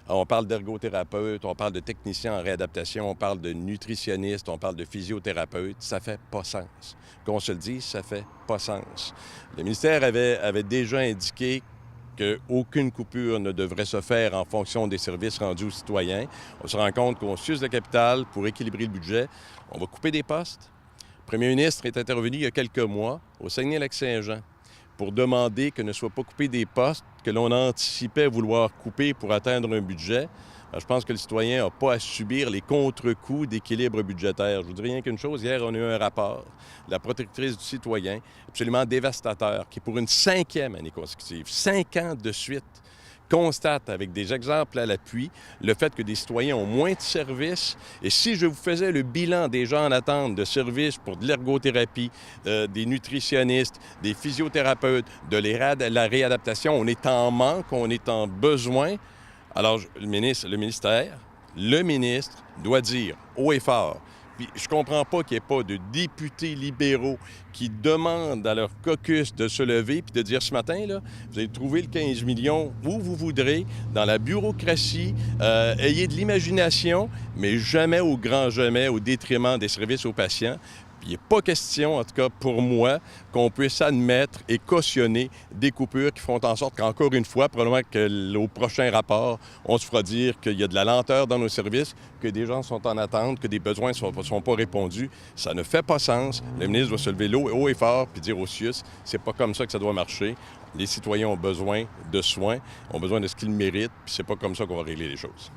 On parle d'ergothérapeutes, on parle de techniciens en réadaptation, on parle de nutritionnistes, on parle de physiothérapeutes. Ça fait pas sens. Qu'on se le dise, ça fait pas sens. Le ministère avait déjà indiqué qu'aucune coupure ne devrait se faire en fonction des services rendus aux citoyens. On se rend compte qu'on s'use la capitale pour équilibrer le budget. On va couper des postes. Le premier ministre est intervenu il y a quelques mois au Saguenay-Lac-Saint-Jean pour demander que ne soient pas coupés des postes que l'on anticipait vouloir couper pour atteindre un budget. Alors, je pense que le citoyen n'a pas à subir les contre-coups d'équilibre budgétaire. Je vous dis rien qu'une chose, hier, on a eu un rapport de la protectrice du citoyen, absolument dévastateur, qui, pour une 5e année consécutive, 5 ans de suite, constate avec des exemples à l'appui le fait que des citoyens ont moins de services. Et si je vous faisais le bilan des gens en attente de services pour de l'ergothérapie, des nutritionnistes, des physiothérapeutes, de la réadaptation, on est en manque, on est en besoin. Alors, le ministre doit dire haut et fort. Puis je comprends pas qu'il n'y ait pas de députés libéraux qui demandent à leur caucus de se lever puis de dire ce matin, là, vous allez trouver le 15 millions où vous voudrez, dans la bureaucratie, ayez de l'imagination, mais jamais au grand jamais au détriment des services aux patients. Il n'est pas question, en tout cas pour moi, qu'on puisse admettre et cautionner des coupures qui font en sorte qu'encore une fois, probablement qu'au prochain rapport, on se fera dire qu'il y a de la lenteur dans nos services, que des gens sont en attente, que des besoins ne sont pas répondus. Ça ne fait pas sens. Le ministre doit se lever haut et fort puis dire au CIUS, c'est pas comme ça que ça doit marcher. Les citoyens ont besoin de soins, ont besoin de ce qu'ils méritent, puis c'est pas comme ça qu'on va régler les choses.